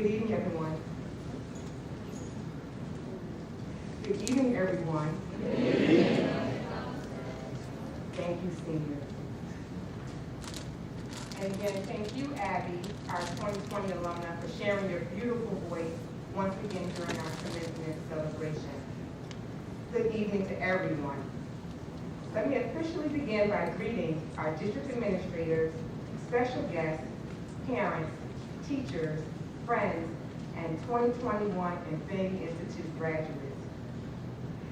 Good evening, everyone. Good evening, everyone. Good evening. Thank you, senior. And again, thank you, Abby, our 2020 alumna, for sharing your beautiful voice once again during our commencement celebration. Good evening to everyone. Let me officially begin by greeting our district administrators, special guests, parents, teachers, friends, and 2021 Infinity Institute graduates.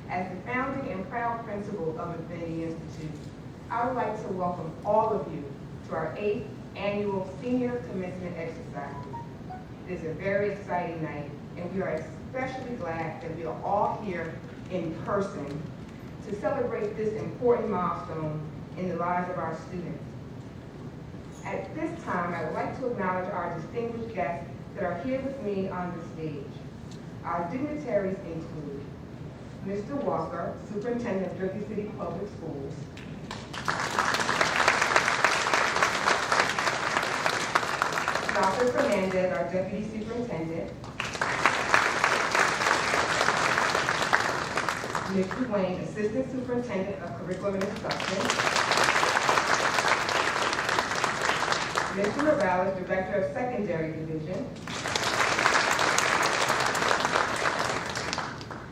As the founding and proud principal of Infinity Institute, I would like to welcome all of you to our 8th annual senior commencement exercise. It is a very exciting night, and we are especially glad that we are all here in person to celebrate this important milestone in the lives of our students. At this time, I would like to acknowledge our distinguished guests that are here with me on the stage. Our dignitaries include Mr. Walker, Superintendent of Jersey City Public Schools, Dr. Fernandez, our Deputy Superintendent, Mr. Wayne, Assistant Superintendent of Curriculum and Instruction, Mr. Morales, Director of Secondary Division,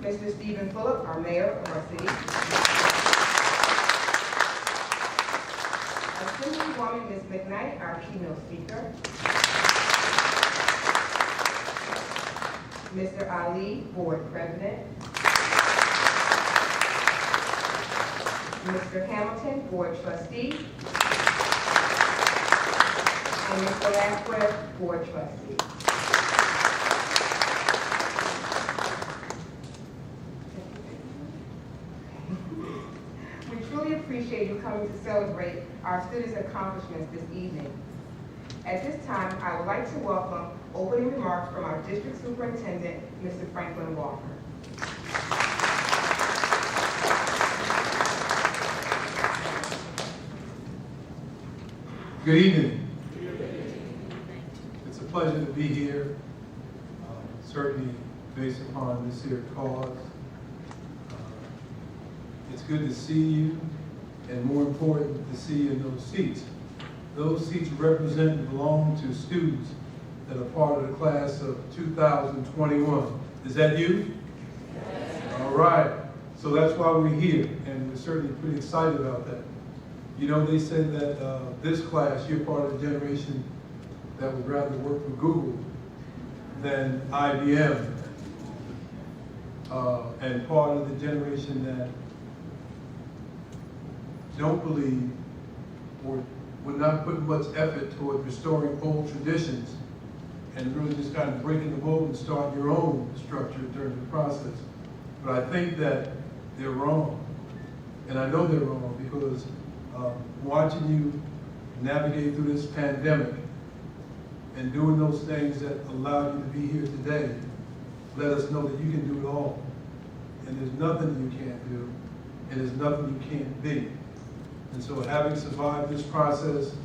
Mr. Stephen Phillip, our Mayor of our city, Assemblywoman Ms. McKnight, our keynote speaker, Mr. Ali, Board President, Mr. Hamilton, Board Trustee, and Mr. Lasquez, Board Trustee. We truly appreciate you coming to celebrate our students' accomplishments this evening. At this time, I would like to welcome opening remarks from our district superintendent, Mr. Franklin Walker. Good evening. It's a pleasure to be here, certainly based upon this here cause. It's good to see you, and more important, to see you in those seats. Those seats represent and belong to students that are part of the class of 2021. Is that you? Yes. All right. So that's why we're here, and we're certainly pretty excited about that. You know, they said that this class, you're part of the generation that would rather work for Google than IBM, and part of the generation that don't believe or would not put much effort toward restoring old traditions and really just kind of breaking the mold and start your own structure during the process. But I think that they're wrong. And I know they're wrong because watching you navigate through this pandemic and doing those things that allowed you to be here today, let us know that you can do it all. And there's nothing you can't do, and there's nothing you can't be. And so having survived this process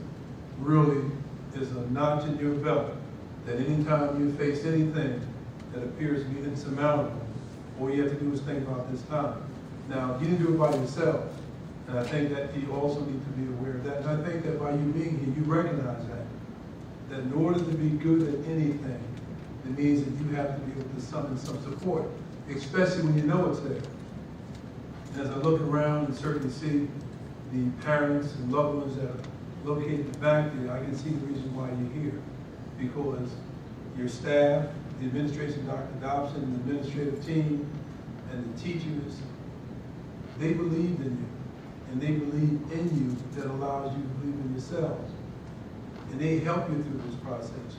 really is a notch in your belt, that anytime you face anything that appears to be insurmountable, all you have to do is think about this time. Now, you didn't do it by yourself, and I think that you also need to be aware of that. And I think that by you being here, you recognize that in order to be good at anything, it means that you have to be able to summon some support, especially when you know it's there. And as I look around and certainly see the parents and loved ones that are located back there, I can see the reason why you're here. Because your staff, the administration, Dr. Dobson, the administrative team, and the teachers, they believed in you. And they believe in you that allows you to believe in yourselves. And they help you through this process.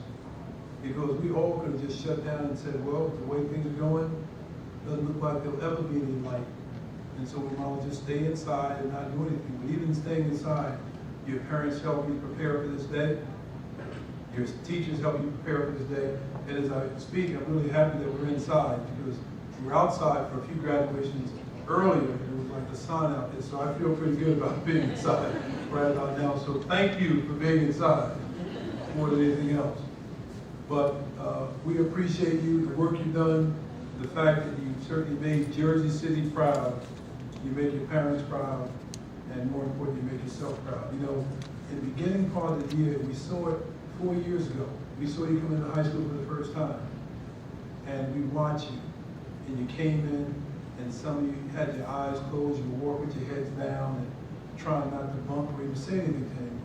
Because we all could have just shut down and said, well, the way things are going, doesn't look like there'll ever be any light. And so we might as well just stay inside and not do anything. But even staying inside, your parents help you prepare for this day. Your teachers help you prepare for this day. And as I speak, I'm really happy that we're inside because we were outside for a few graduations earlier, and it was like the sun out there. So I feel pretty good about being inside right about now. So thank you for being inside more than anything else. But we appreciate you, the work you've done, the fact that you certainly made Jersey City proud. You make your parents proud, and more importantly, you make yourself proud. You know, in the beginning part of the year, we saw it 4 years ago. We saw you come into high school for the first time, and we watched you, and you came in, and some of you had your eyes closed, you would walk with your heads down, and trying not to bump or even say anything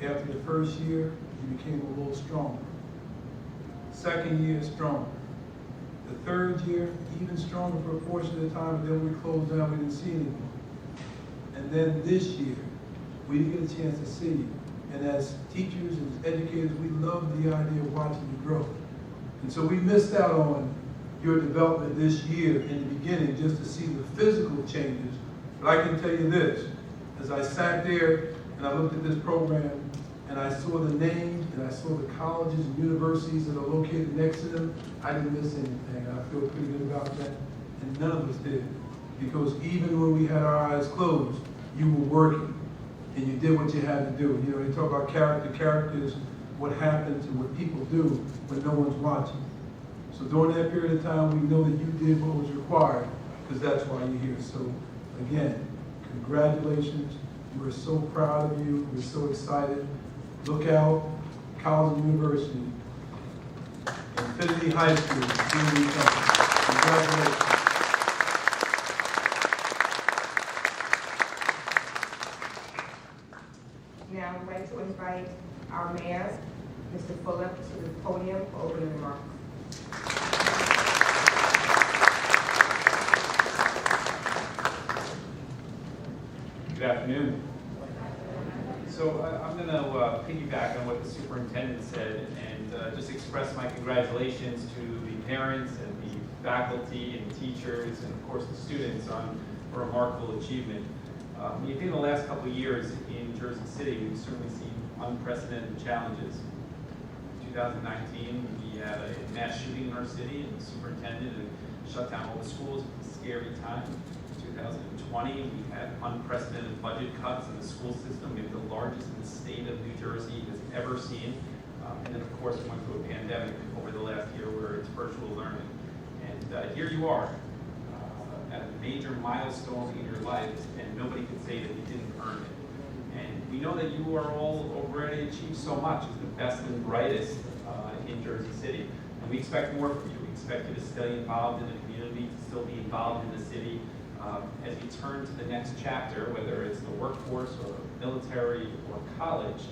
to anyone. After the first year, you became a little stronger. Second year, stronger. The third year, even stronger for a portion of the time, and then we closed down, we didn't see anyone. And then this year, we didn't get a chance to see you. And as teachers and as educators, we love the idea of watching you grow. And so we missed out on your development this year in the beginning just to see the physical changes. But I can tell you this, as I sat there and I looked at this program and I saw the names and I saw the colleges and universities that are located next to them, I didn't miss anything. I feel pretty good about that. And none of us did. Because even when we had our eyes closed, you were working and you did what you had to do. You know, they talk about character. Character is what happens and what people do when no one's watching. So during that period of time, we know that you did what was required because that's why you're here. So again, congratulations. We're so proud of you. We're so excited. Look out, college and university, Infinity High School, congratulations. Now I'd like to invite our mayor, Mr. Fuller, to the podium for opening remarks. Good afternoon. So I'm going to piggyback on what the superintendent said and just express my congratulations to the parents and the faculty and teachers and of course the students on a remarkable achievement. When you think of the last couple of years in Jersey City, we've certainly seen unprecedented challenges. In 2019, we had a mass shooting in our city and the superintendent shut down all the schools. It was a scary time. 2020, we had unprecedented budget cuts in the school system. We have the largest in the state of New Jersey has ever seen. And then, of course, we went through a pandemic over the last year where it's virtual learning. And here you are at a major milestone in your life, and nobody could say that you didn't earn it. And we know that you are all already achieved so much as the best and brightest in Jersey City. And we expect more from you. We expect you to stay involved in the community, to still be involved in the city. As you turn to the next chapter, whether it's the workforce or military or college,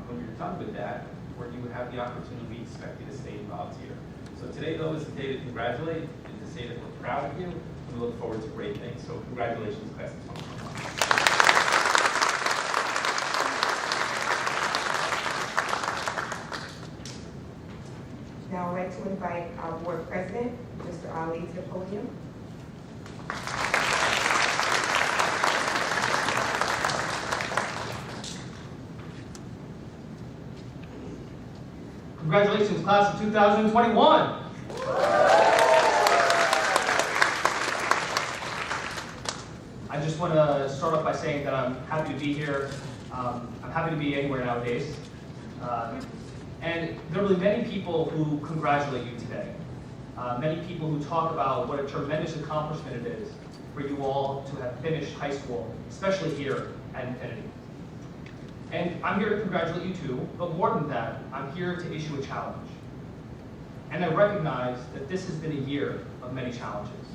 when you're done with that, where you have the opportunity, we expect you to stay involved here. So today, though, is the day to congratulate and to say that we're proud of you and we look forward to great things. So congratulations, class of 2021. Now I'd like to invite our board president, Mr. Ali, to the podium. Congratulations, class of 2021. I just want to start off by saying that I'm happy to be here. I'm happy to be anywhere nowadays. And there are really many people who congratulate you today. Many people who talk about what a tremendous accomplishment it is for you all to have finished high school, especially here at Infinity. And I'm here to congratulate you too, but more than that, I'm here to issue a challenge. And I recognize that this has been a year of many challenges.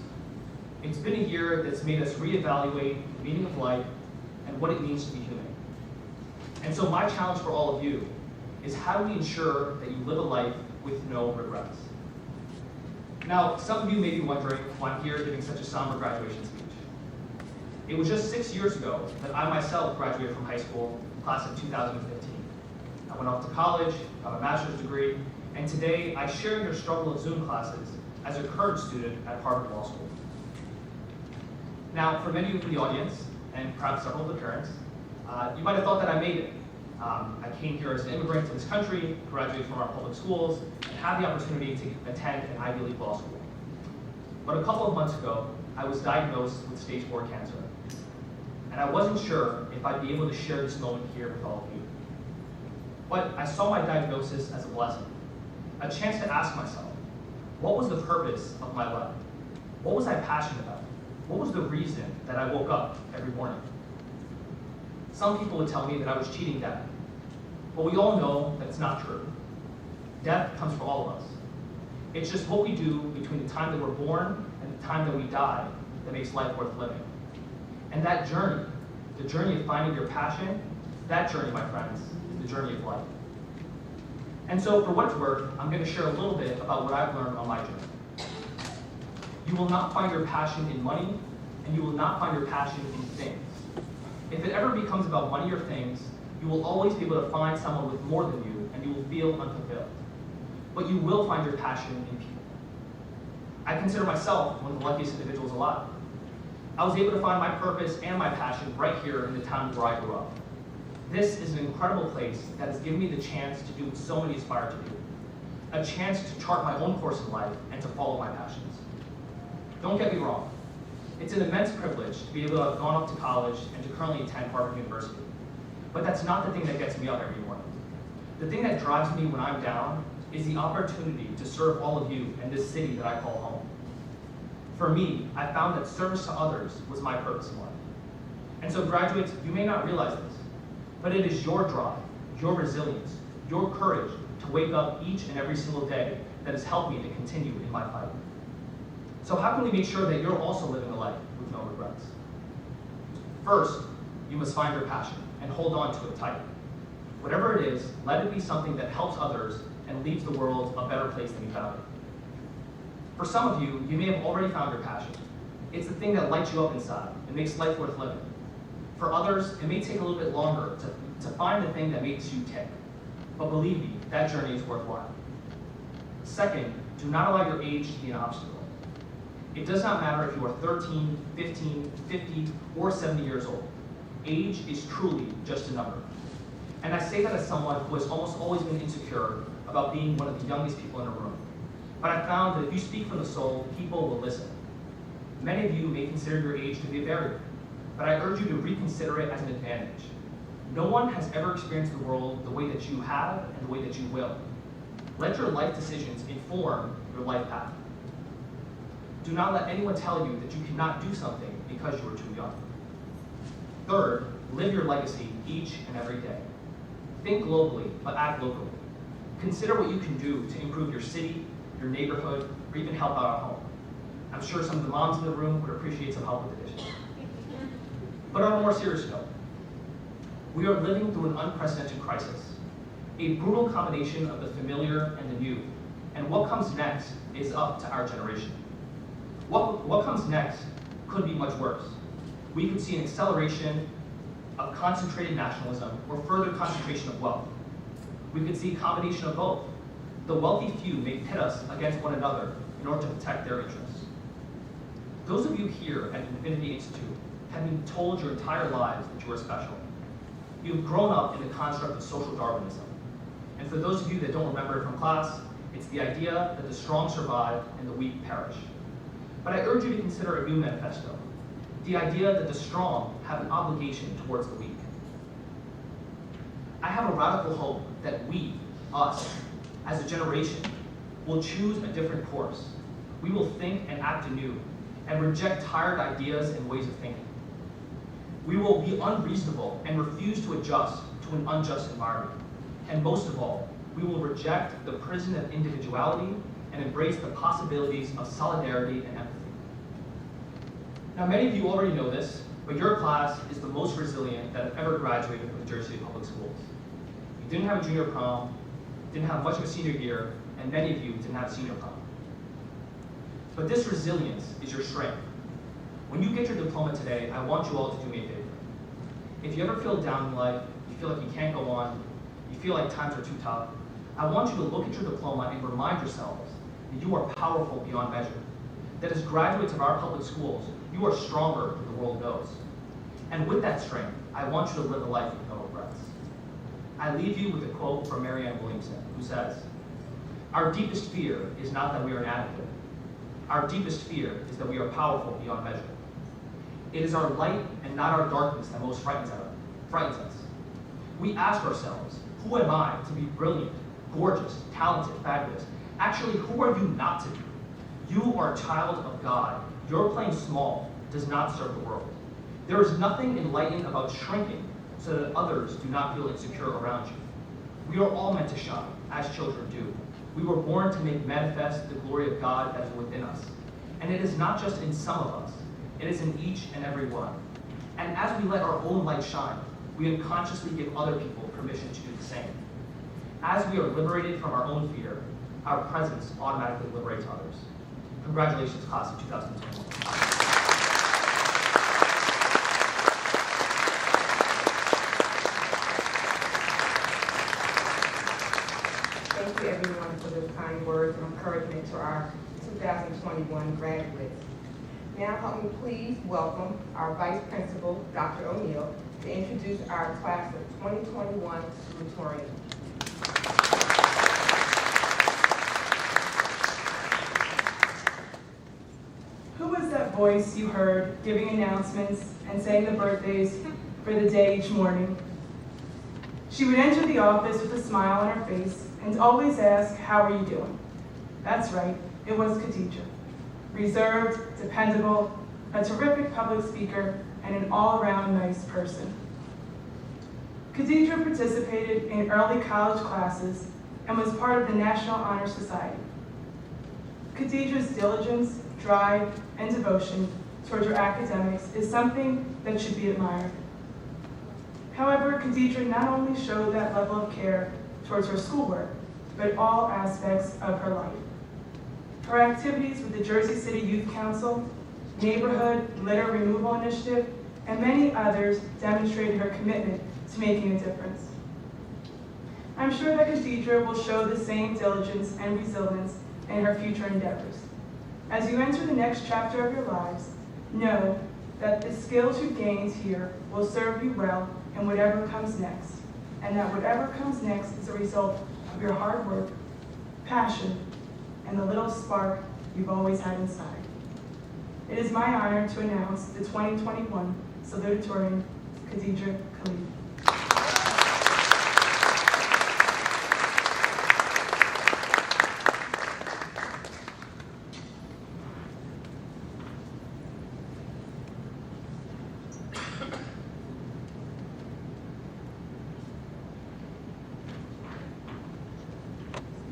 It's been a year that's made us reevaluate the meaning of life and what it means to be human. And so my challenge for all of you is how do we ensure that you live a life with no regrets? Now, some of you may be wondering why I'm here giving such a somber graduation speech. It was just 6 years ago that I myself graduated from high school, class of 2015. I went off to college, got a master's degree, and today I share in your struggle of Zoom classes as a current student at Harvard Law School. Now, for many of you in the audience, and perhaps several of the parents, you might have thought that I made it. I came here as an immigrant to this country, graduated from our public schools, and had the opportunity to attend an Ivy League law school. But a couple of months ago, I was diagnosed with stage 4 cancer. And I wasn't sure if I'd be able to share this moment here with all of you. But I saw my diagnosis as a blessing. a chance to ask myself, what was the purpose of my life? What was I passionate about? What was the reason that I woke up every morning? Some people would tell me that I was cheating death, but we all know that it's not true. Death comes for all of us. It's just what we do between the time that we're born and the time that we die that makes life worth living. And that journey, the journey of finding your passion, that journey, my friends, is the journey of life. And so for what it's worth, I'm going to share a little bit about what I've learned on my journey. You will not find your passion in money, and you will not find your passion in things. If it ever becomes about money or things, you will always be able to find someone with more than you, and you will feel unfulfilled. But you will find your passion in people. I consider myself one of the luckiest individuals alive. I was able to find my purpose and my passion right here in the town where I grew up. This is an incredible place that has given me the chance to do what so many aspire to do. A chance to chart my own course in life and to follow my passions. Don't get me wrong. It's an immense privilege to be able to have gone off to college and to currently attend Harvard University. But that's not the thing that gets me up every morning. The thing that drives me when I'm down is the opportunity to serve all of you in this city that I call home. For me, I found that service to others was my purpose in life. And so graduates, you may not realize this, but it is your drive, your resilience, your courage to wake up each and every single day that has helped me to continue in my fight. So how can we make sure that you're also living a life with no regrets? First, you must find your passion and hold on to it tight. Whatever it is, let it be something that helps others and leaves the world a better place than you found it. For some of you, you may have already found your passion. It's the thing that lights you up inside and makes life worth living. For others, it may take a little bit longer to find the thing that makes you tick. But believe me, that journey is worthwhile. Second, do not allow your age to be an obstacle. It does not matter if you are 13, 15, 50, or 70 years old. Age is truly just a number. And I say that as someone who has almost always been insecure about being one of the youngest people in a room. But I found that if you speak from the soul, people will listen. Many of you may consider your age to be a barrier, but I urge you to reconsider it as an advantage. No one has ever experienced the world the way that you have and the way that you will. Let your life decisions inform your life path. Do not let anyone tell you that you cannot do something because you are too young. Third, live your legacy each and every day. Think globally, but act locally. Consider what you can do to improve your city, your neighborhood, or even help out at home. I'm sure some of the moms in the room would appreciate some help with the dishes. But on a more serious note, we are living through an unprecedented crisis, a brutal combination of the familiar and the new, and what comes next is up to our generation. What comes next could be much worse. We could see an acceleration of concentrated nationalism or further concentration of wealth. We could see a combination of both. The wealthy few may pit us against one another in order to protect their interests. Those of you here at Infinity Institute have been told your entire lives that you are special. You've grown up in the construct of social Darwinism. And for those of you that don't remember it from class, it's the idea that the strong survive and the weak perish. But I urge you to consider a new manifesto, the idea that the strong have an obligation towards the weak. I have a radical hope that we, us, as a generation, will choose a different course. We will think and act anew and reject tired ideas and ways of thinking. We will be unreasonable and refuse to adjust to an unjust environment. And most of all, we will reject the prison of individuality and embrace the possibilities of solidarity and empathy. Now, many of you already know this, but your class is the most resilient that have ever graduated from the Jersey City Public Schools. You didn't have a junior prom, didn't have much of a senior year, and many of you didn't have senior prom. But this resilience is your strength. When you get your diploma today, I want you all to do me a favor. If you ever feel down in life, you feel like you can't go on, you feel like times are too tough, I want you to look at your diploma and remind yourselves that you are powerful beyond measure. That as graduates of our public schools, you are stronger than the world knows. And with that strength, I want you to live a life with no regrets. I leave you with a quote from Marianne Williamson, who says, "Our deepest fear is not that we are inadequate. Our deepest fear is that we are powerful beyond measure. It is our light and not our darkness that most frightens us. We ask ourselves, who am I to be brilliant, gorgeous, talented, fabulous. Actually, who are you not to be? You are a child of God. Your playing small does not serve the world. There is nothing enlightening about shrinking so that others do not feel insecure around you. We are all meant to shine, as children do. We were born to make manifest the glory of God that is within us. And it is not just in some of us, it is in each and every one. And as we let our own light shine, we unconsciously give other people permission to do the same. As we are liberated from our own fear, our presence automatically liberates others. Congratulations, class of 2021. Thank you everyone for those kind words of encouragement to our 2021 graduates. Now help me please welcome our Vice Principal, Dr. O'Neill, to introduce our class of 2021 salutatorians. Who was that voice you heard giving announcements and saying the birthdays for the day each morning? She would enter the office with a smile on her face and always ask, "How are you doing?" That's right, it was Khadija. Reserved, dependable, a terrific public speaker, and an all-around nice person. Khadija participated in early college classes and was part of the National Honor Society. Khadija's diligence, drive, and devotion towards her academics is something that should be admired. However, Khadija not only showed that level of care towards her schoolwork, but all aspects of her life. Her activities with the Jersey City Youth Council, Neighborhood Litter Removal Initiative, and many others demonstrated her commitment to making a difference. I'm sure that Khadija will show the same diligence and resilience in her future endeavors. As you enter the next chapter of your lives, know that the skills you've gained here will serve you well in whatever comes next, and that whatever comes next is a result of your hard work, passion, and the little spark you've always had inside. It is my honor to announce the 2021 salutatorian, Khadija Khalid.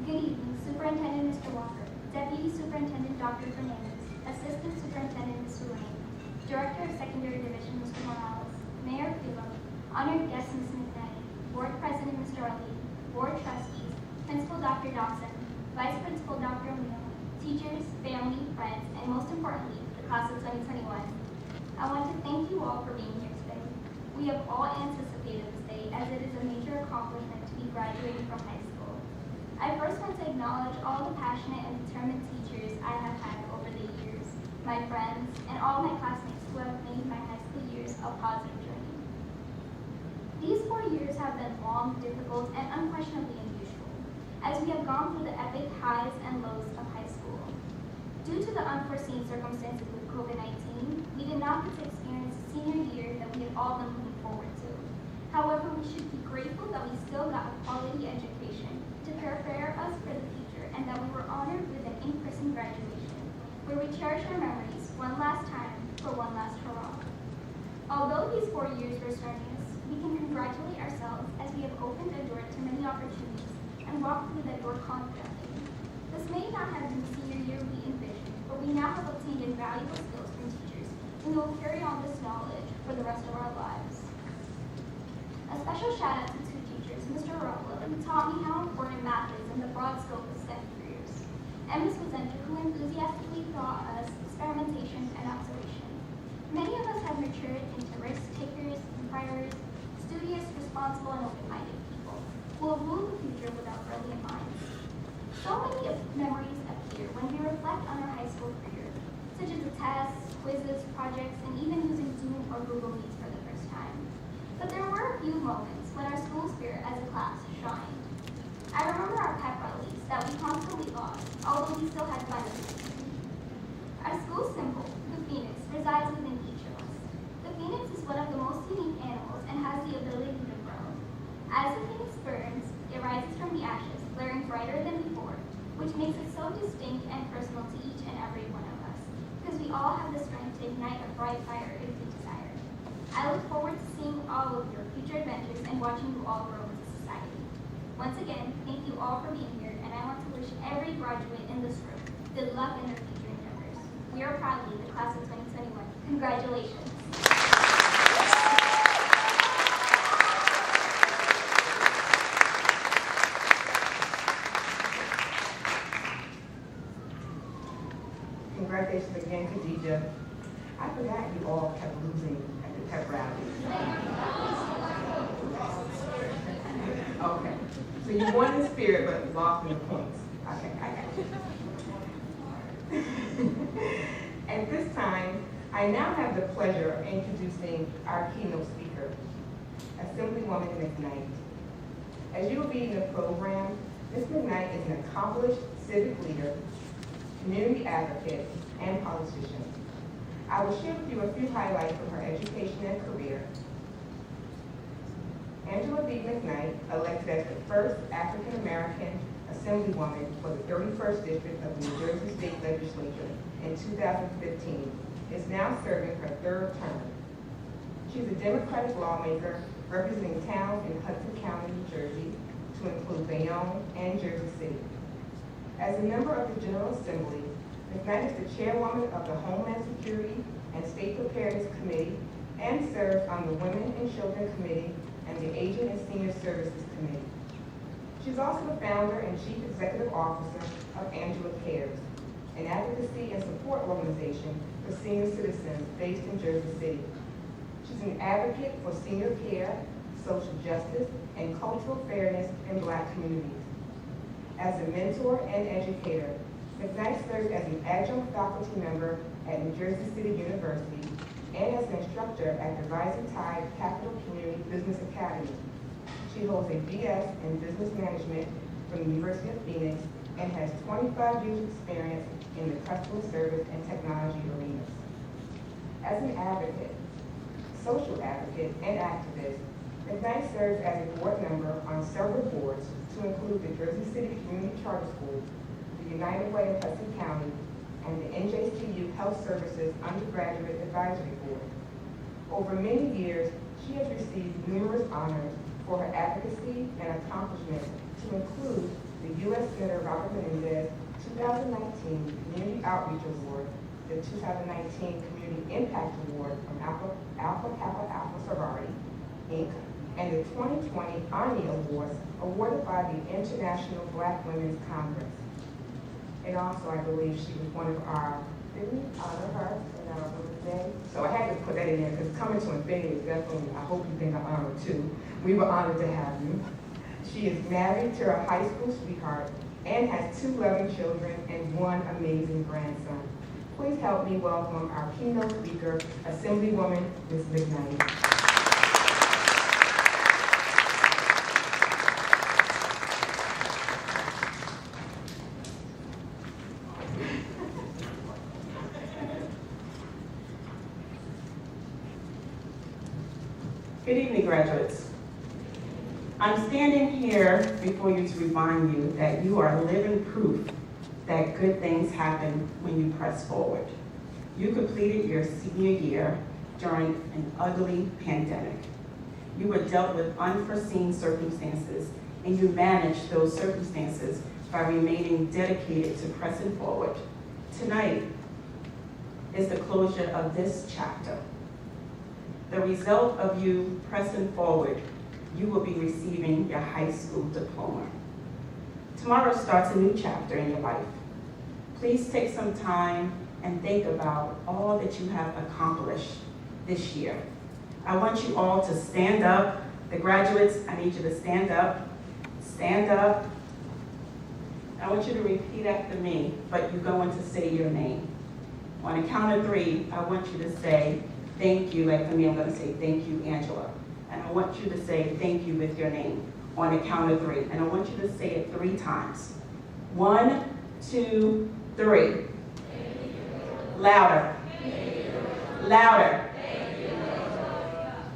Good evening, Superintendent Mr. Walker, Deputy Superintendent Dr. Fernandez, Assistant Superintendent Mr. Lane, Director of Secondary Division Mr. Morales, Mayor Philo, Honored Guest Ms. McKnight, Board President Mr. Ali, Board Trustees, Principal Dr. Dawson, Vice Principal Dr. O'Neill, teachers, family, friends, and most importantly, the class of 2021. I want to thank you all for being here today. We have all anticipated this day as it is a major accomplishment to be graduating from high school. I first want to acknowledge all the passionate and determined teachers I have had over the years, my friends, and all my classmates who have made my high school years a positive journey. These 4 years have been long, difficult, and unquestionably unusual, as we have gone through the epic highs and lows of high school. Due to the unforeseen circumstances with COVID-19, we did not get to experience the senior year that we had all been looking forward to. However, we should be grateful that we still got a quality education to prepare us for the future, and that we were honored with an in-person graduation, where we cherish our memories one last time for one last hurrah. Although these 4 years were strenuous, we can congratulate ourselves as we have opened a door to many opportunities and walked through that door confidently. This may not have been the senior year we envisioned, but we now have obtained invaluable skills from teachers, and we will carry on this knowledge for the rest of our lives. A special shout out to two teachers, Mr. Rolla, who taught me how important math is in the broad scope of STEM careers, and Ms. Wazenter, who enthusiastically taught us experimentation and observation. Many of us have matured into risk takers, inquirers, studious, responsible, and open-minded people who will rule the future without brilliant minds. So many memories appear when we reflect on our high school career, such as the tests, quizzes, projects, and even using Zoom or Google Meets for the first time. But there were a few moments when our school spirit as a class shined. I remember our pep rallies that we constantly lost, although we still had fun as a team. Our school symbol, the phoenix, resides within each of us. The phoenix is one of the most unique animals and has the ability to grow. As the phoenix burns, it rises from the ashes, flaring so distinct and personal to each and every one of us, because we all have the strength to ignite a bright fire if we desire. I look forward to seeing all of your future adventures and watching you all grow as a society. Once again, thank you all for being here, and I want to wish every graduate in this room good luck in their future endeavors. We are proudly the class of 2021. Congratulations. Congratulations again, Khadija. I forgot you all kept losing at the pep rallies. Okay, so you won in spirit but lost in the points. Okay, I got you. At this time, I now have the pleasure of introducing our keynote speaker, Assemblywoman McKnight. As you will be in the program, Ms. McKnight is an accomplished civic leader, community advocate, and politician. I will share with you a few highlights from her education and career. Angela B. McKnight, elected as the first African-American Assemblywoman for the 31st District of the New Jersey State Legislature in 2015, is now serving her third term. She's a Democratic lawmaker representing towns in Hudson County, New Jersey, to include Bayonne and Jersey City. As a member of the General Assembly, McKnight is the chairwoman of the Homeland Security and State Preparedness Committee and serves on the Women and Children Committee and the Aging and Senior Services Committee. She's also the founder and chief executive officer of Angela Cares, an advocacy and support organization for senior citizens based in Jersey City. She's an advocate for senior care, social justice, and cultural fairness in Black communities. As a mentor and educator, McKnight serves as an adjunct faculty member at New Jersey City University and as an instructor at the Rising Tide Capital Community Business Academy. She holds a BS in Business Management from the University of Phoenix and has 25 years of experience in the customer service and technology arenas. As an advocate, social advocate, and activist, McKnight serves as a board member on several boards to include the Jersey City Community Charter School, the United Way of Hudson County, and the NJCU Health Services Undergraduate Advisory Board. Over many years, she has received numerous honors for her advocacy and accomplishments, to include the U.S. Senator Robert Menendez 2019 Community Outreach Award, the 2019 Community Impact Award from Alpha Kappa Alpha Sorority, Inc., and the 2020 Ani Awards awarded by the International Black Women's Congress. And also, I believe she was one of our, didn't we honor her in our Women's Day? So I had to put that in there, because coming to Infinity is definitely, I hope you think I'm honored too. We were honored to have you. She is married to her high school sweetheart and has 2 loving children and 1 amazing grandson. Please help me welcome our keynote speaker, Assemblywoman Ms. McKnight. Good evening, graduates. I'm standing here before you to remind you that you are living proof that good things happen when you press forward. You completed your senior year during an ugly pandemic. You were dealt with unforeseen circumstances, and you managed those circumstances by remaining dedicated to pressing forward. Tonight is the closure of this chapter. The result of you pressing forward, you will be receiving your high school diploma. Tomorrow starts a new chapter in your life. Please take some time and think about all that you have accomplished this year. I want you all to stand up. The graduates, I need you to stand up. Stand up. I want you to repeat after me, but you're going to say your name. On a count of 3, I want you to say, thank you. Like for me, I'm going to say, thank you, Angela. And I want you to say, thank you with your name on a count of 3. And I want you to say it 3 times. 1, 2, 3. Louder. Louder.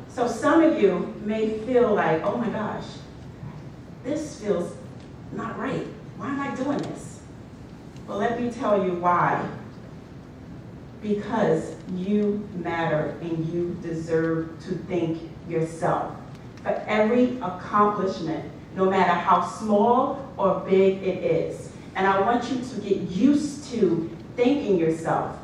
So some of you may feel like, oh my gosh, this feels not right. Why am I doing this? Well, let me tell you why. Because you matter and you deserve to thank yourself for every accomplishment, no matter how small or big it is. And I want you to get used to thanking yourself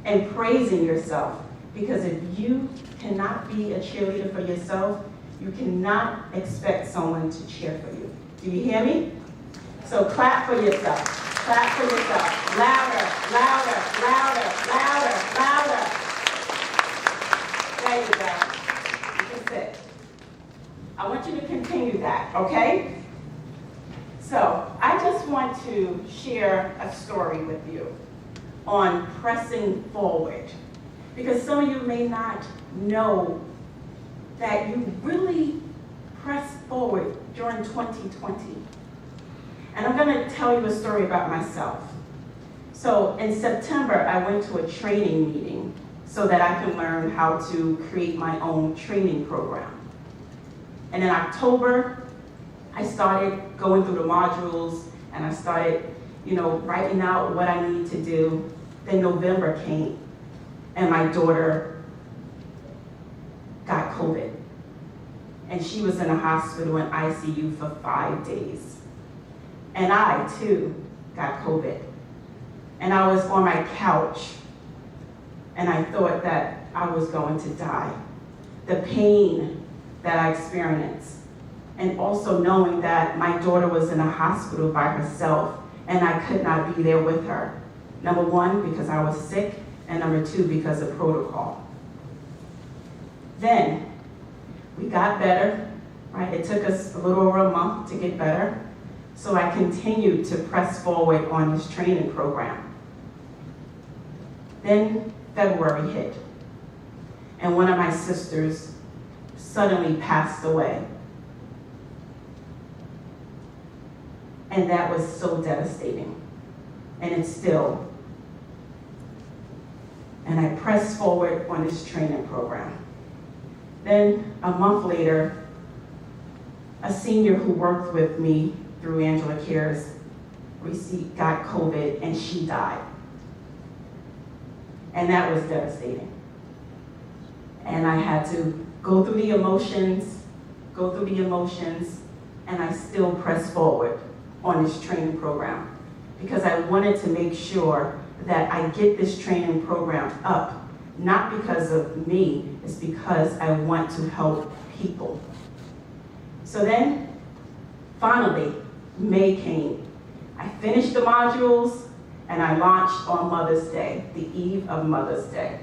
and praising yourself, because if you cannot be a cheerleader for yourself, you cannot expect someone to cheer for you. Do you hear me? So clap for yourself. Clap for yourself. Louder, louder, louder, louder, louder. There you go. You can sit. I want you to continue that, okay? So I just want to share a story with you on pressing forward, because some of you may not know that you really pressed forward during 2020. And I'm going to tell you a story about myself. So in September, I went to a training meeting so that I can learn how to create my own training program. And in October, I started going through the modules and I started, writing out what I needed to do. Then November came and my daughter got COVID. And she was in a hospital in ICU for 5 days. And I, too, got COVID. And I was on my couch, and I thought that I was going to die. The pain that I experienced, and also knowing that my daughter was in a hospital by herself, and I could not be there with her. Number one, because I was sick, and number two, because of protocol. Then, we got better, right? It took us a little over a month to get better. So I continued to press forward on this training program. Then February hit, and one of my sisters suddenly passed away. And that was so devastating, and it's still. And I pressed forward on this training program. Then a month later, a senior who worked with me through Angela Cares got COVID, and she died. And that was devastating. And I had to go through the emotions, and I still pressed forward on this training program because I wanted to make sure that I get this training program up, not because of me, it's because I want to help people. So then, finally, May came. I finished the modules, and I launched on Mother's Day, the eve of Mother's Day.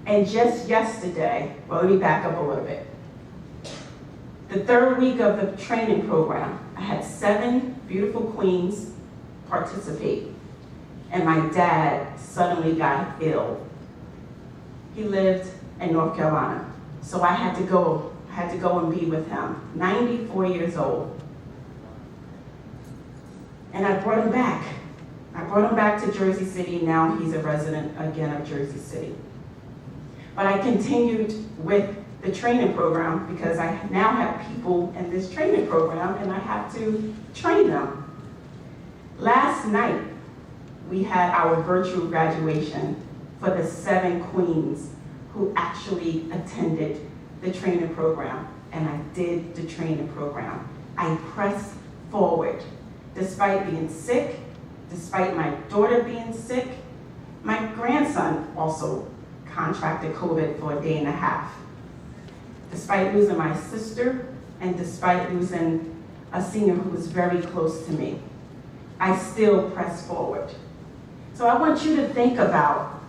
And just yesterday, well, let me back up a little bit. The third week of the training program, I had 7 beautiful queens participate, and my dad suddenly got ill. He lived in North Carolina, so I had to go and be with him, 94 years old. And I brought him back. I brought him back to Jersey City. Now he's a resident again of Jersey City. But I continued with the training program because I now have people in this training program and I have to train them. Last night, we had our virtual graduation for the 7 queens who actually attended the training program, and I did the training program. I pressed forward. Despite being sick, despite my daughter being sick, my grandson also contracted COVID for a day and a half. Despite losing my sister, and despite losing a senior who was very close to me, I still pressed forward. So I want you to think about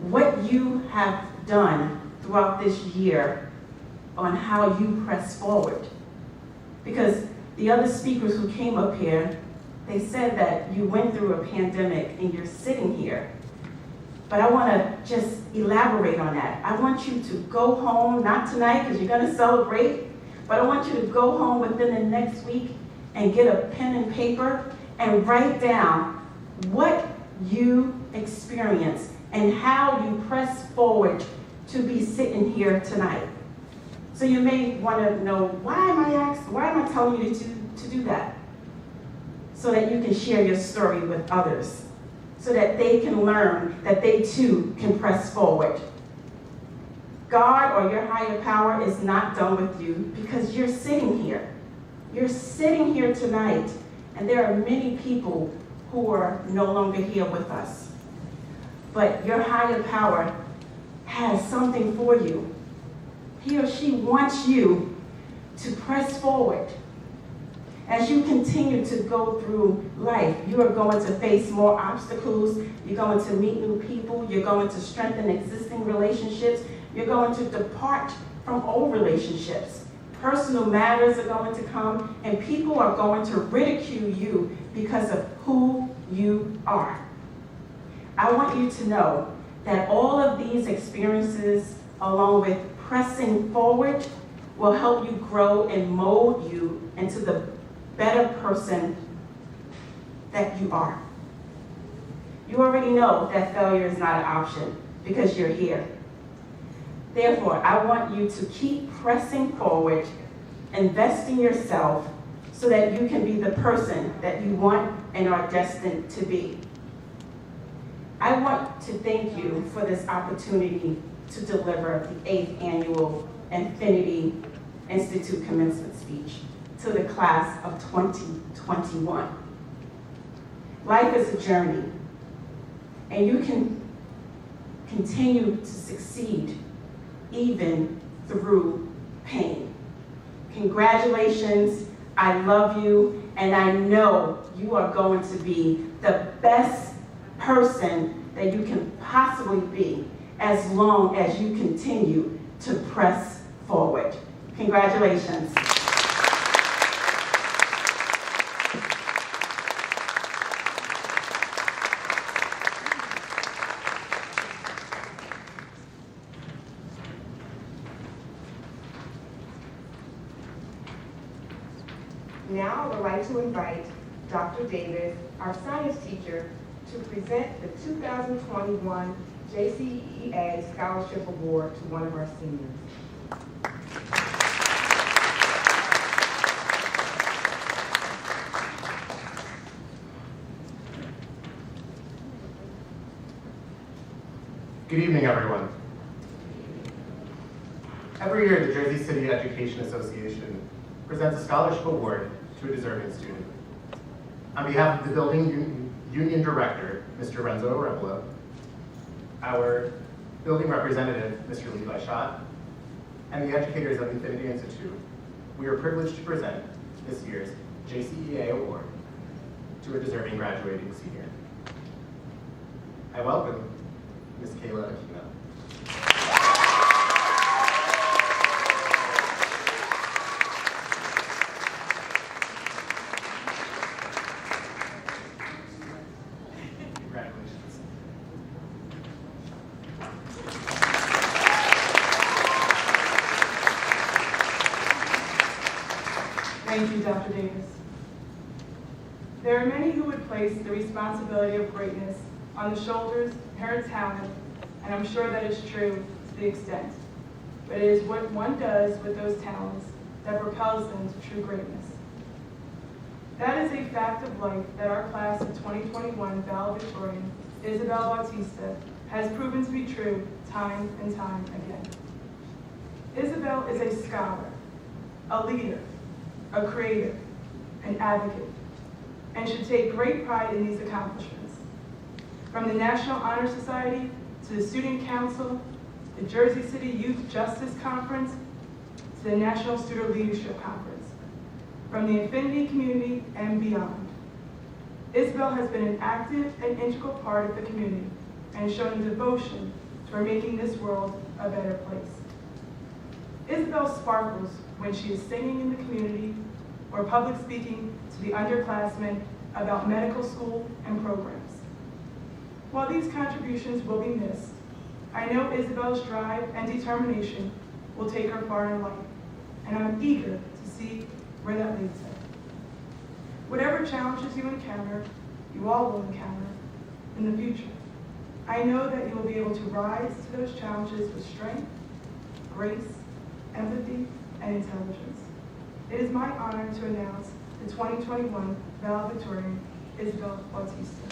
what you have done throughout this year on how you press forward. Because the other speakers who came up here, they said that you went through a pandemic and you're sitting here. But I want to just elaborate on that. I want you to go home, not tonight because you're going to celebrate, but I want you to go home within the next week and get a pen and paper and write down what you experienced and how you press forward to be sitting here tonight. So you may want to know, why am I telling you to do that? so that you can share your story with others, so that they can learn that they too can press forward. God or your higher power is not done with you because you're sitting here. You're sitting here tonight, and there are many people who are no longer here with us. But your higher power has something for you. He or she wants you to press forward. As you continue to go through life, you are going to face more obstacles. You're going to meet new people. You're going to strengthen existing relationships. You're going to depart from old relationships. Personal matters are going to come, and people are going to ridicule you because of who you are. I want you to know that all of these experiences, along with pressing forward, will help you grow and mold you into the better person that you are. You already know that failure is not an option because you're here. Therefore, I want you to keep pressing forward, invest in yourself so that you can be the person that you want and are destined to be. I want to thank you for this opportunity to deliver the 8th Annual Infinity Institute Commencement Speech to the class of 2021. Life is a journey, and you can continue to succeed even through pain. Congratulations, I love you, and I know you are going to be the best person that you can possibly be as long as you continue to press forward. Congratulations. Now I would like to invite Dr. Davis, our science teacher, to present the 2021 JCEA Scholarship Award to one of our seniors. Good evening, everyone. Every year, the Jersey City Education Association presents a scholarship award to a deserving student. On behalf of the building union director, Mr. Renzo Arevalo, our building representative, Mr. Levi Schott, and the educators of Infinity Institute, we are privileged to present this year's JCEA Award to a deserving graduating senior. I welcome Ms. Kayla Aquino. Congratulations. Thank you, Dr. Davis. There are many who would place the responsibility of greatness on the shoulders of inherent talent, and I'm sure that is true to the extent. But it is what one does with those talents that propels them to true greatness. That is a fact of life that our class of 2021 valedictorian, Isabel Bautista, has proven to be true time and time again. Isabel is a scholar, a leader, a creator, an advocate, and should take great pride in these accomplishments. From the National Honor Society to the Student Council, the Jersey City Youth Justice Conference, to the National Student Leadership Conference, from the Infinity community and beyond. Isabel has been an active and integral part of the community and shown a devotion toward making this world a better place. Isabel sparkles when she is singing in the community or public speaking to the underclassmen about medical school and programs. While these contributions will be missed, I know Isabel's drive and determination will take her far in life, and I'm eager to see where that leads her. Whatever challenges you encounter, you all will encounter in the future, I know that you will be able to rise to those challenges with strength, grace, empathy, and intelligence. It is my honor to announce the 2021 valedictorian, Isabel Bautista.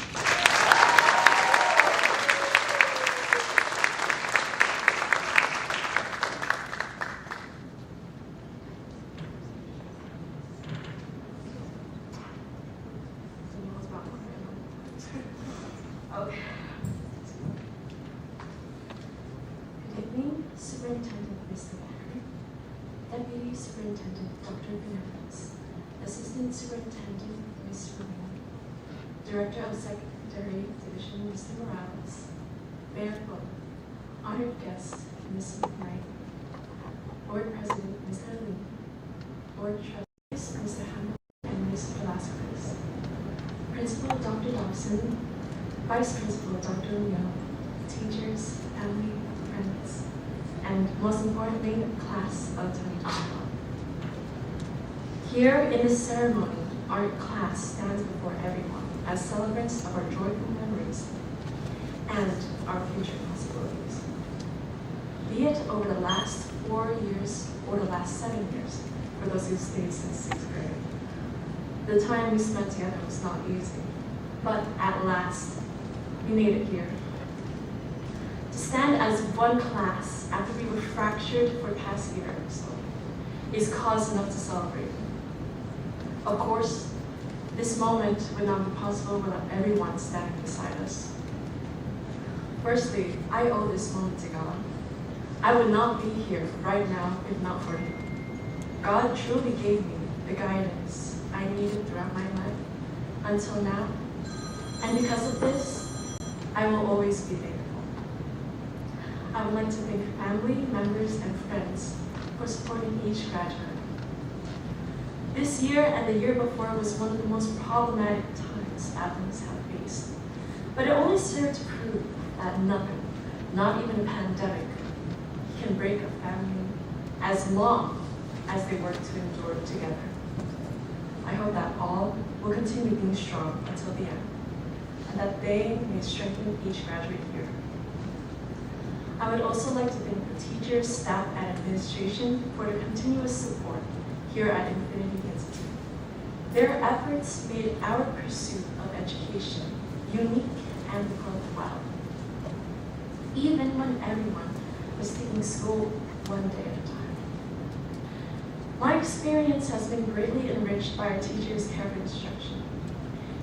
Okay. Good evening, Superintendent Mr. Walker, Deputy Superintendent Dr. Fernandez, Assistant Superintendent Ms. Rubin, Director of Secondary Division Mr. Morales, Mayor Poe, honored guest Ms. McKnight, Board President Mr. Lee, Board Trustees Mr. Hamilton and Ms. Velasquez, Principal Dr. Dawson, Vice Principal Dr. Leo, teachers, family, friends, and most importantly, class of 2021. Here in this ceremony, our class stands before everyone as celebrants of our joyful memories and our future possibilities. Be it over the last 4 years or the last 7 years, for those who stayed since 6th grade. The time we spent together was not easy, but at last, we made it here. To stand as one class after we were fractured for the past year or so is cause enough to celebrate. Of course, this moment would not be possible without everyone standing beside us. Firstly, I owe this moment to God. I would not be here right now if not for Him. God truly gave me the guidance I needed throughout my life until now, and because of this, I will always be thankful. I would like to thank family, members, and friends for supporting each graduate. This year and the year before was one of the most problematic times athletes have faced. But it only served to prove that nothing, not even a pandemic, can break a family as long as they work to endure together. I hope that all will continue being strong until the end, and that they may strengthen each graduate here. I would also like to thank the teachers, staff, and administration for their continuous support here at Infinity Institute. Their efforts made our pursuit of education unique and worthwhile, even when everyone was taking school one day at a time. My experience has been greatly enriched by our teachers' care of instruction.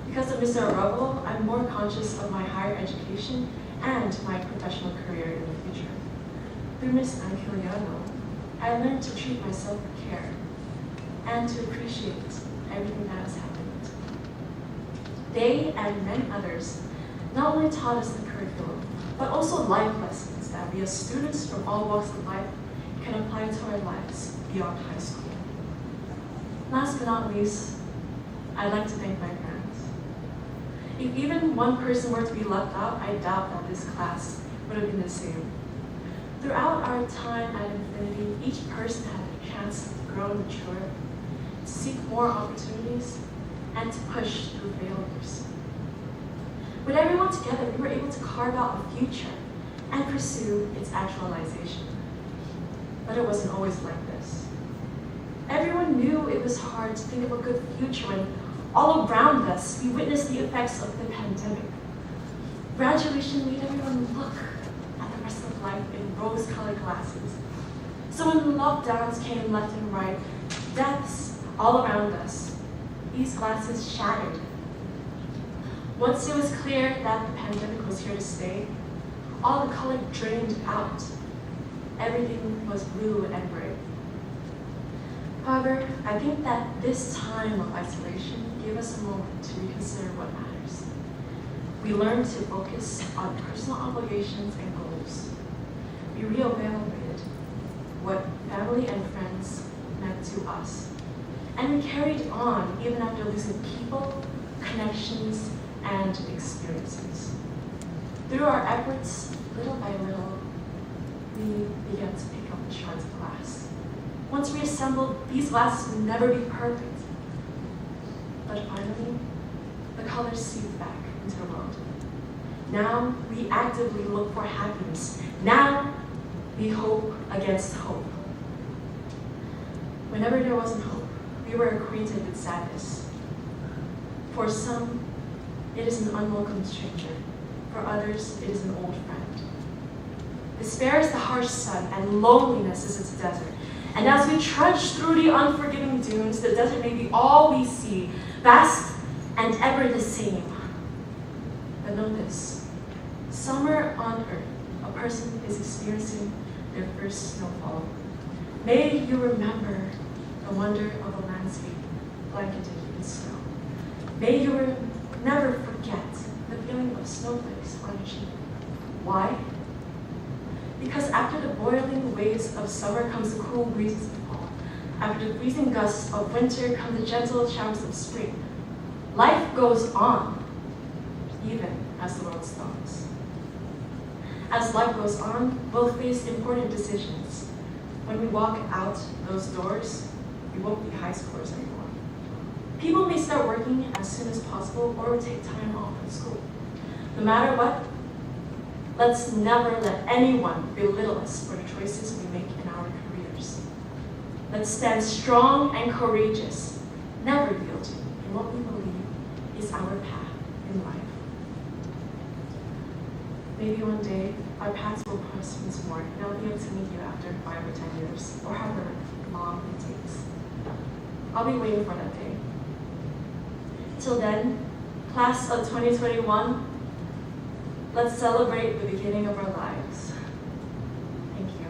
Because of Mr. Arevalo, I'm more conscious of my higher education and my professional career in the future. Through Ms. Ankiliano, I learned to treat myself with care and to appreciate everything that has happened. They and many others not only taught us the curriculum, but also life lessons that we as students from all walks of life can apply to our lives beyond high school. Last but not least, I'd like to thank my parents. If even one person were to be left out, I doubt that this class would have been the same. Throughout our time at Infinity, each person had a chance to grow and mature, to seek more opportunities, and to push through failures. With everyone together, we were able to carve out a future and pursue its actualization. But it wasn't always like this. Everyone knew it was hard to think of a good future when all around us we witnessed the effects of the pandemic. Graduation made everyone look at the rest of life in rose-colored glasses. So when lockdowns came left and right, deaths all around us, these glasses shattered. Once it was clear that the pandemic was here to stay, all the color drained out. Everything was blue and gray. However, I think that this time of isolation gave us a moment to reconsider what matters. We learned to focus on personal obligations and goals. We reevaluated what family and friends meant to us. And we carried on even after losing people, connections, and experiences. Through our efforts, little by little, we began to pick up the shards of glass. Once reassembled, these glasses would never be perfect. But finally, the colors seeped back into the world. Now we actively look for happiness. Now we hope against hope. Whenever there wasn't hope, we you were acquainted with sadness. For some, it is an unwelcome stranger. For others, it is an old friend. Despair is the harsh sun, and loneliness is its desert. And as we trudge through the unforgiving dunes, the desert may be all we see, vast and ever the same. But know this, somewhere on earth, a person is experiencing their first snowfall. May you remember the wonder of a landscape blanketed in snow. May you never forget the feeling of snowflakes on your cheek. Why? Because after the boiling waves of summer comes the cool breezes of fall. After the freezing gusts of winter come the gentle showers of spring. Life goes on, even as the world stops. As life goes on, we'll face important decisions. When we walk out those doors, we won't be high schoolers anymore. People may start working as soon as possible or take time off from school. No matter what, let's never let anyone belittle us for the choices we make in our careers. Let's stand strong and courageous, never guilty in what we believe is our path in life. Maybe one day our paths will cross once more, and I'll be able to meet you after 5 or 10 years, or however long it takes. I'll be waiting for that day. Till then, class of 2021, let's celebrate the beginning of our lives. Thank you.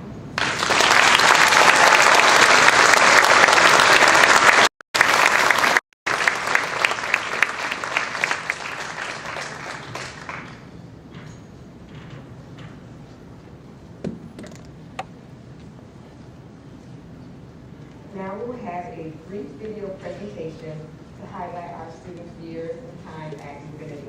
Now we will have a brief video presentation to highlight our students' years and time at Divinity.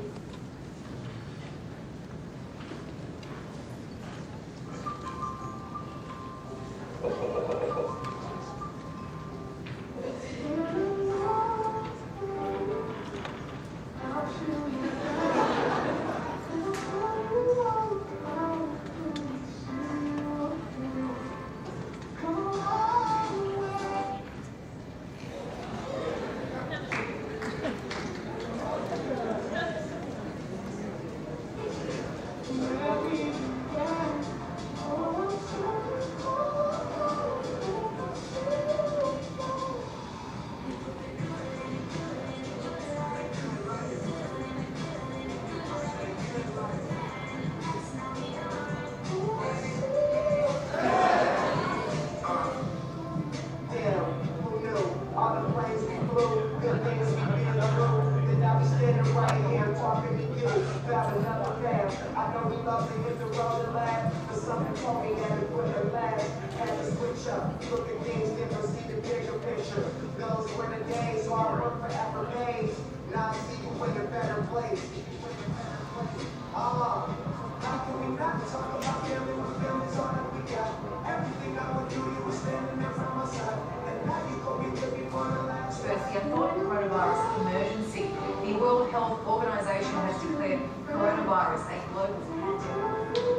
Firstly, a thought coronavirus emergency. The World Health Organization has declared coronavirus a global pandemic.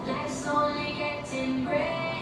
Life's only getting great.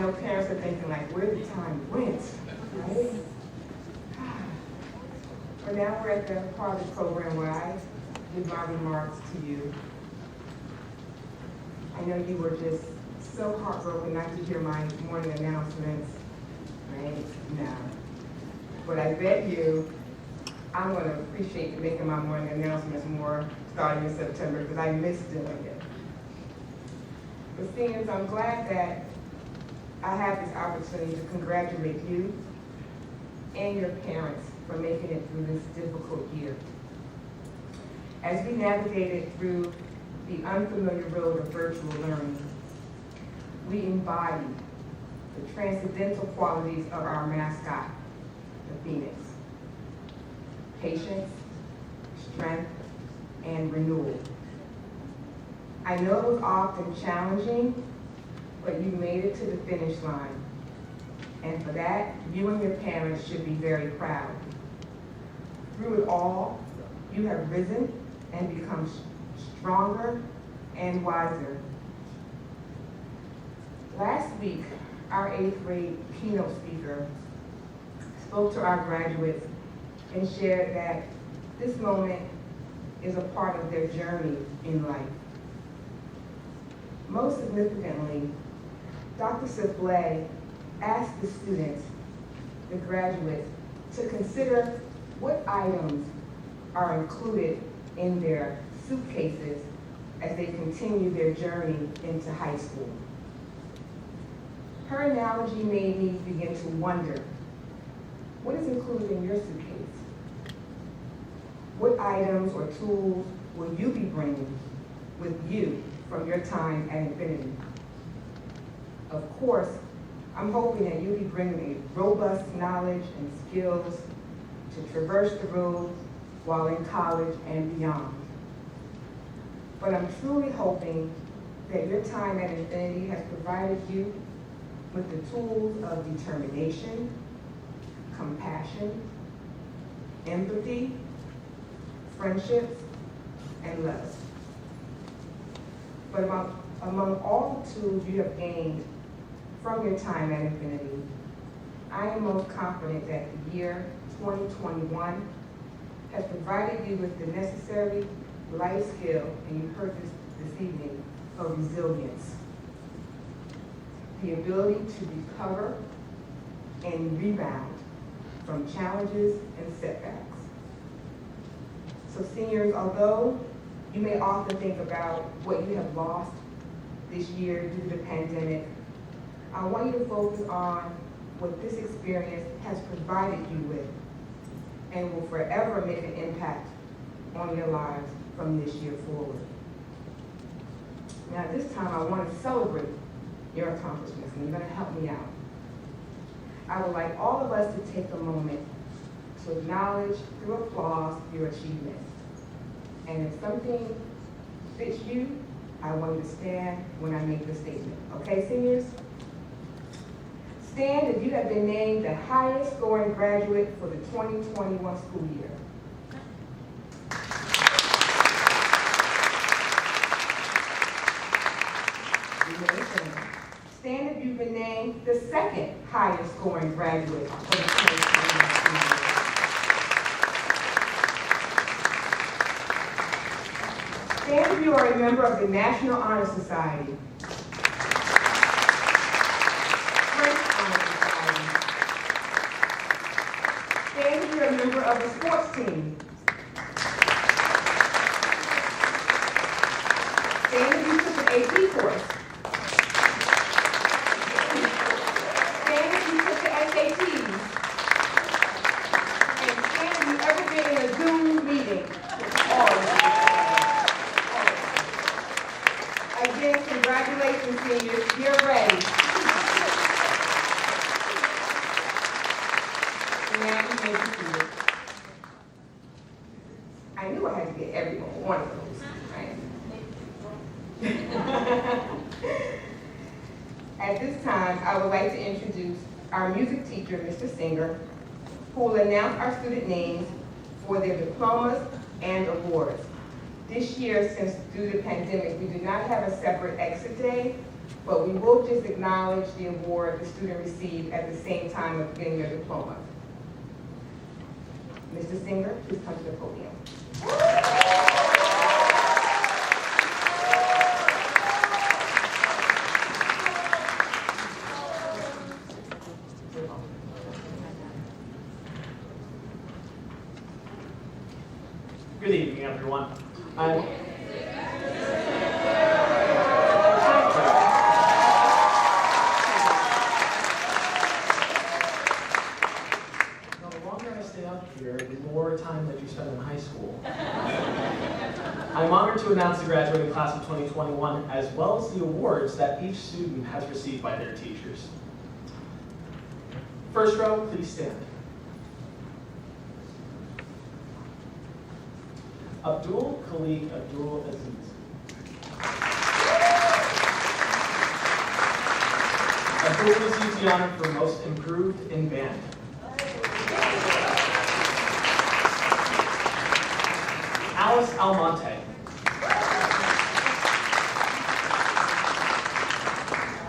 know parents are thinking like, where the time went, right? But now we're at the part of the program where I give my remarks to you. I know you were just so heartbroken not to hear my morning announcements, right? No. But I bet you I'm going to appreciate making my morning announcements more starting in September because I miss doing it. But seniors, I'm glad that I have this opportunity to congratulate you and your parents for making it through this difficult year. As we navigated through the unfamiliar road of virtual learning, we embodied the transcendental qualities of our mascot, the Phoenix. Patience, strength, and renewal. I know it was often challenging, but you made it to the finish line. And for that, you and your parents should be very proud. Through it all, you have risen and become stronger and wiser. Last week, our 8th grade keynote speaker spoke to our graduates and shared that this moment is a part of their journey in life. Most significantly, Dr. Souffle asked the students, the graduates, to consider what items are included in their suitcases as they continue their journey into high school. Her analogy made me begin to wonder, what is included in your suitcase? What items or tools will you be bringing with you from your time at Infinity? Of course, I'm hoping that you'll be bringing a robust knowledge and skills to traverse the road while in college and beyond. But I'm truly hoping that your time at Infinity has provided you with the tools of determination, compassion, empathy, friendships, and love. But among all the tools you have gained from your time at Infinity, I am most confident that the year 2021 has provided you with the necessary life skill, and you heard this evening, of resilience. The ability to recover and rebound from challenges and setbacks. So seniors, although you may often think about what you have lost this year due to the pandemic, I want you to focus on what this experience has provided you with and will forever make an impact on your lives from this year forward. Now at this time, I want to celebrate your accomplishments, and you're going to help me out. I would like all of us to take a moment to acknowledge through applause your achievements. And if something fits you, I want you to stand when I make the statement. Okay, seniors? Stand if you have been named the highest scoring graduate for the 2021 school year. Stand if you've been named the second highest scoring graduate for the 2021 school year. Stand if you are a member of the National Honor Society. Stand if you're a member of the sports team. Stand if you took an AP course. Stand if you took the SATs. And stand if you've ever been in a Zoom meeting with all of you. Again, congratulations, seniors. You're ready. Now you may be seated. I knew I had to get everyone one of those, right? At this time, I would like to introduce our music teacher, Mr. Singer, who will announce our student names for their diplomas and awards. This year, since due to the pandemic, we do not have a separate exit day, but we will just acknowledge the award the student received at the same time of getting your diploma. Mr. Singer, please come to the podium. Good evening, everyone. The longer I stay up here, the more time that you spend in high school. I'm honored to announce the graduating class of 2021, as well as the awards that each student has received by their teachers. First row, please stand. Abdul Khalid Abdul Aziz. Abdul receives the honor for most improved in band. Alice Almonte.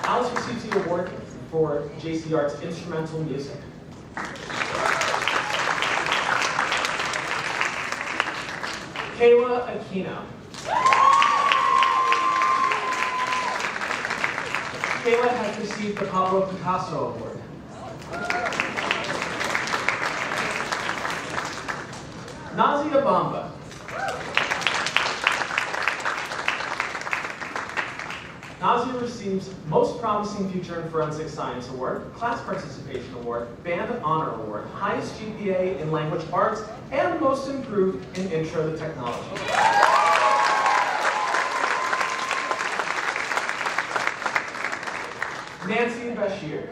Alice receives the award for JC Arts Instrumental Music. Kayla Aquino. Kayla has received the Pablo Picasso Award. Nazia Bamba. Nazia receives Most Promising Future in Forensic Science Award, Class Participation Award, Band Honor Award, Highest GPA in Language Arts, and Most Improved in Intro to Technology. Nancy Bashir.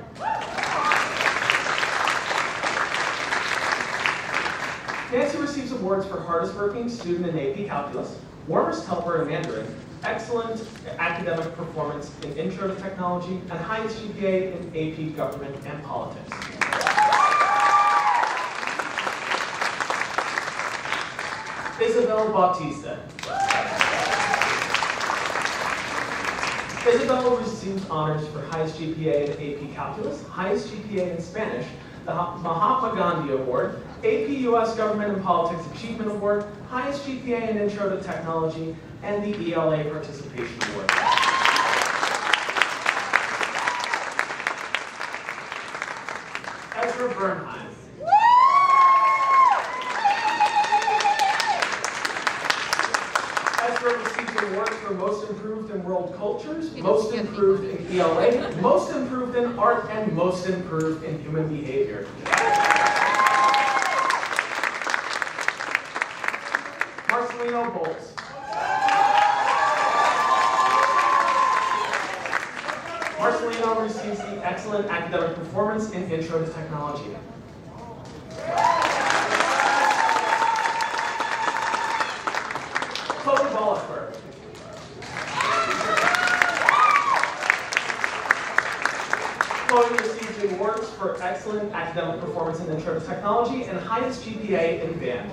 Nancy receives awards for hardest working student in AP Calculus, warmest helper in Mandarin, excellent academic performance in Intro to Technology, and highest GPA in AP Government and Politics. Isabel Bautista. Isabel receives honors for highest GPA in AP Calculus, highest GPA in Spanish, the Mahatma Gandhi Award, AP US Government and Politics Achievement Award, highest GPA in Intro to Technology, and the ELA Participation Award. Ezra Bernheim. Ezra received awards for Most Improved in World Cultures, Most Improved in ELA, Most Improved in Art, and Most Improved in Human Behavior. Marcelino Bowles. Marcelino receives the Excellent Academic Performance in Intro to Technology. Chloe Bollisberg. Chloe receives the awards for Excellent Academic Performance in Intro to Technology and highest GPA in band.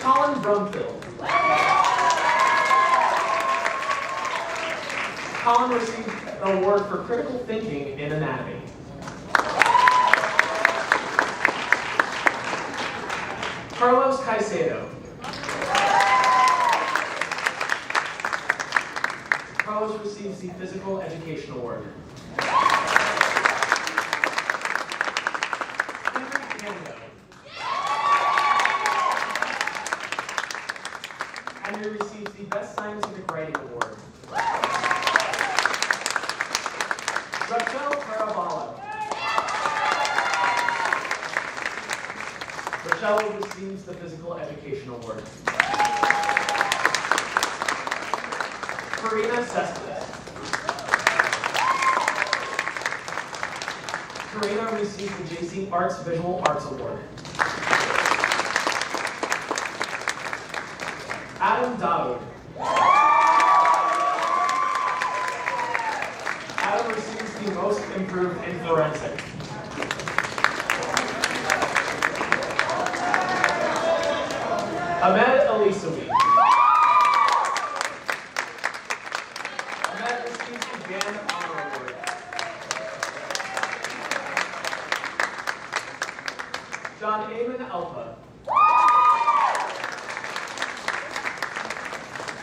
Colin Brumfield. Colin received an award for critical thinking in anatomy. Carlos Caicedo. Carlos receives the Physical Education Award. Henry Gando. Henry receives the Best Scientific Writing Award. Rachel Caraballo. Rachel receives the Physical Education Award. Karina Cespedes. Karina receives the JC Arts Visual Arts Award. Adam Dowd. Adam receives the Most Improved in Forensic. Ahmed Elisawi. John Amon Alpa.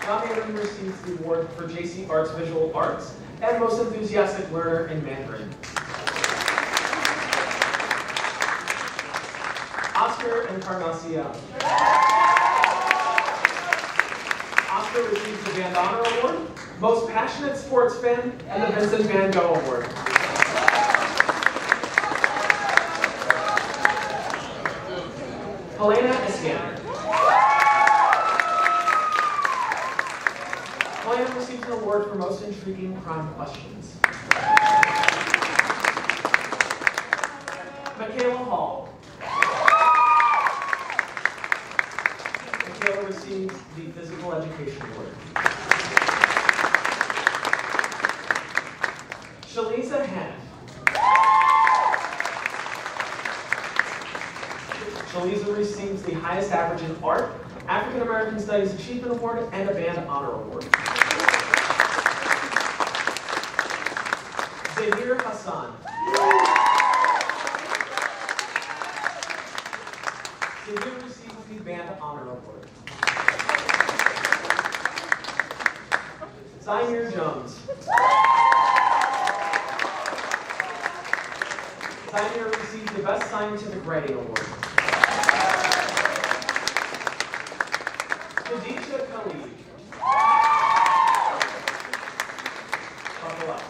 John Amon receives the award for JC Arts Visual Arts and Most Enthusiastic Learner in Mandarin. Oscar Encarnacion. Oscar receives the Band Honor Award, Most Passionate Sports Fan, and the Vincent Van Gogh Award. Helena Escander. Helena receives an award for Most Intriguing Crime Questions. Michaela Hall. Michaela receives the Physical Education Award. Shalisa Hanna. Shalisa receives the highest average in art, African American Studies Achievement Award, and a Band Honor Award. Zahir Hassan. Zahir receives the Band Honor Award. Zainir Jones. Zainir receives the Best Scientific Writing Award. Khadija Khalid. Buckle up.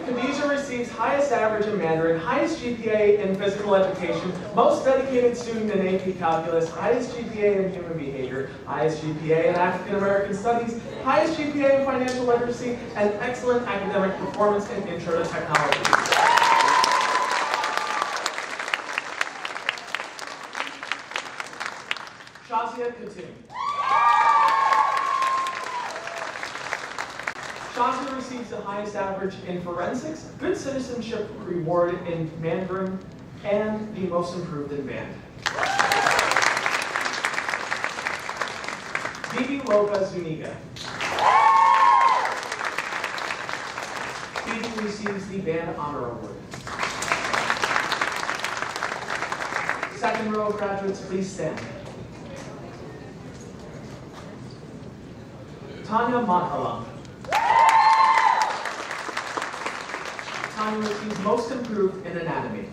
Khadija receives highest average in Mandarin, highest GPA in physical education, most dedicated student in AP Calculus, highest GPA in human behavior, highest GPA in African American Studies, highest GPA in financial literacy, and excellent academic performance in Intro to Technology. Shazia Khatun. Shazia receives the highest average in forensics, good citizenship reward in Mandarin, and the most improved in band. Bibi Lopez Zuniga. Bibi receives the Band Honor Award. Second row graduates, please stand. Tanya Mathalam. Tanya receives Most Improved in Anatomy.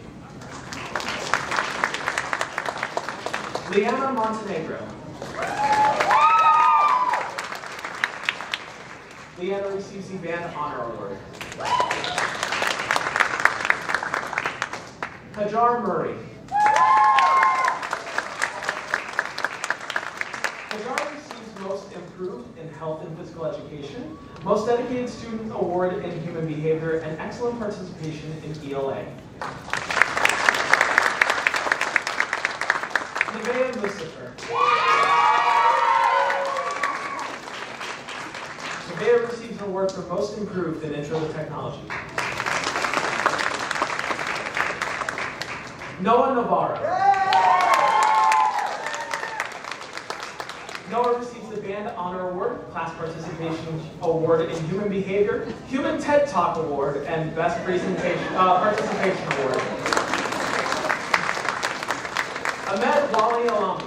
Liana Montenegro. Liana receives the Band Honor Award. Hajar Murray. Hajar receives Most Improved in Health and Physical Education, Most Dedicated Student Award in Human Behavior, and Excellent Participation in ELA. Nevaeh Mustafer. Nevaeh receives an award for Most Improved in Intro to Technology. Noah Navarro. Noah receives the Band Honor Award, Class Participation Award in Human Behavior, Human TED Talk Award, and Best Presentation Participation Award. Ahmed Wali Alami.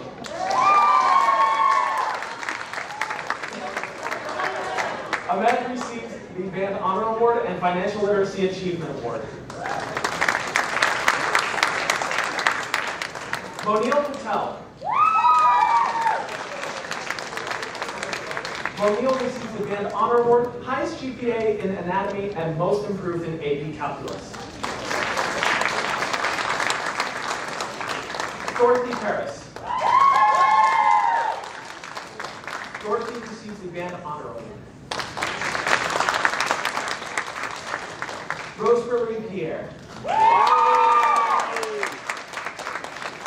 Ahmed receives the Band Honor Award and Financial Literacy Achievement Award. Monil Patel. Monil receives the Band Honor Award, highest GPA in Anatomy, and Most Improved in AP Calculus. Dorothy Paris. Dorothy receives the Band Honor Award. Rosemary Pierre.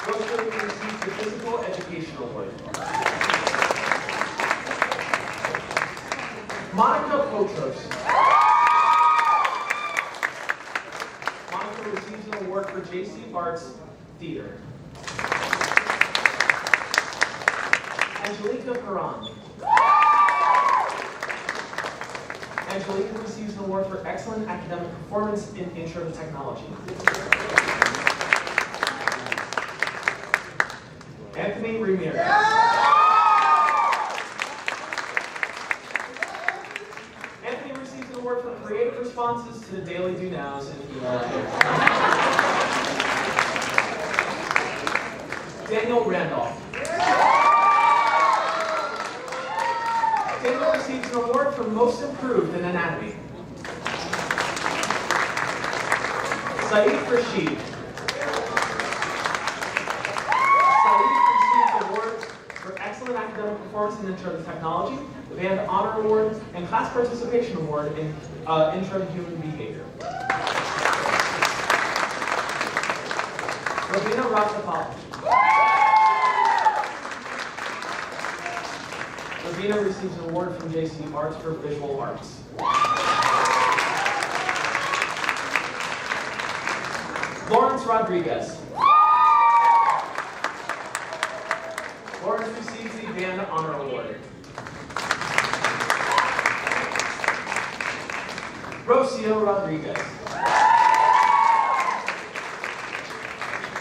Rosemary receives the Physical Education Award. Monica Potros. Monica receives an award for JC Arts Theater. Angelica Perron. Angelica receives an award for excellent academic performance in Intro to Technology. Anthony Ramirez. Anthony receives an award for creative responses to the daily do nows and email affairs. Daniel Randolph. Daniel receives an award for most improved in anatomy. Saeed Rashid. Saeed receives awards for excellent academic performance in Intro to Technology, the Band Honor Award, and Class Participation Award in Intro to Human Behavior. Ravina Rajapal. Ravina receives an award from JC Arts for Visual Arts. Lawrence Rodriguez. Lawrence receives the Band Honor Award. Rocio Rodriguez.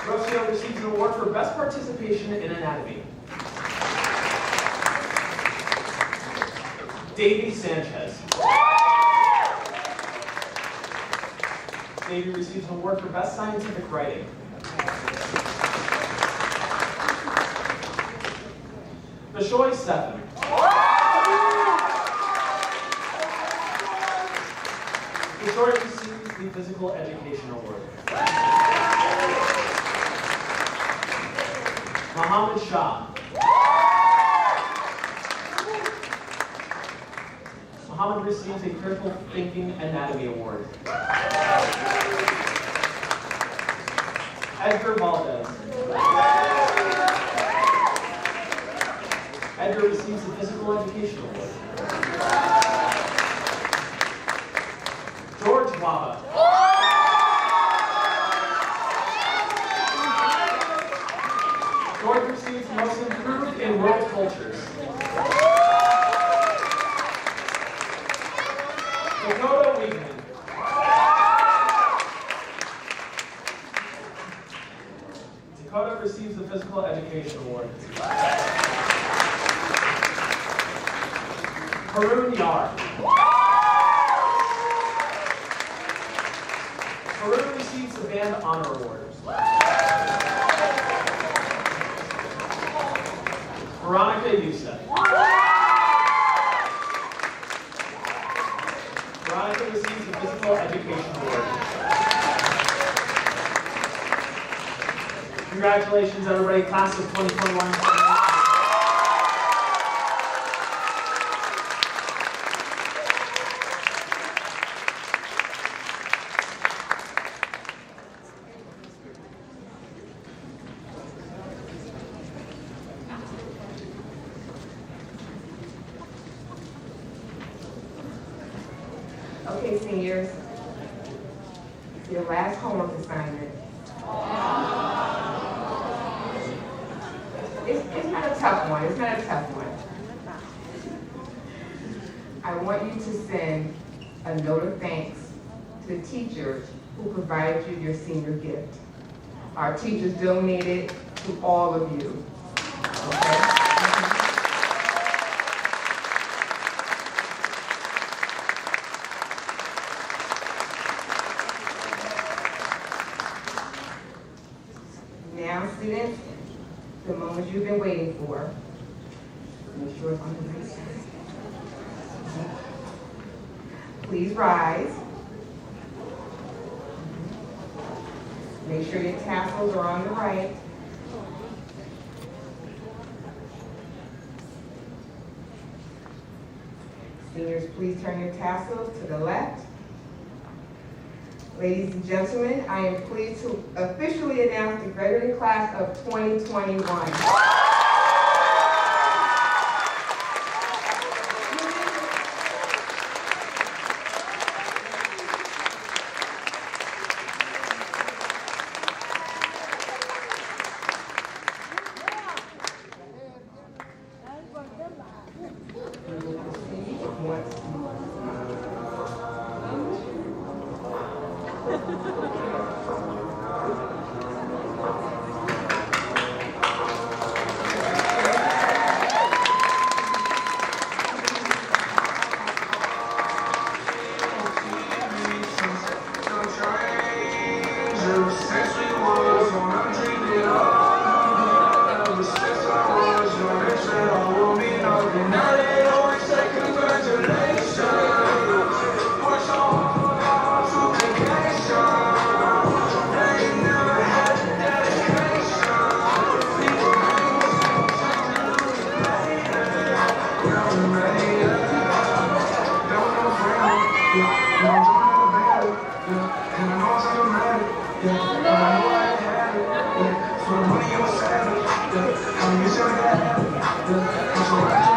Rocio receives an award for Best Participation in Anatomy. Davey Sanchez. Davey receives an award for Best Scientific Writing. Bashoy Stephan. Bashoy receives the Physical Education Award. Mohammed Shah. Mohammed receives a Critical Thinking Anatomy Award. Edgar Valdez. Edgar receives the Physical Education Award. George Waba. George receives Most Improved in World Cultures. Dakota Weekman. Dakota receives the Physical Education Award. Harun Yar. Harun receives the Band Honor Award. Veronica Youssef. Veronica receives the Physical Education Award. Congratulations, everybody, class of 2021. Okay, seniors, your last homework assignment. It's not a tough one. It's not a tough one. I want you to send a note of thanks to the teachers who provided you your senior gift. Our teachers donated to all of you. Okay? Now, students, the moment you've been waiting for. Make sure it's on the right side. Please rise. Make sure your tassels are on the right. Seniors, please turn your tassels to the left. Ladies and gentlemen, I am pleased to officially announce the graduating class of 2021. Congratulations.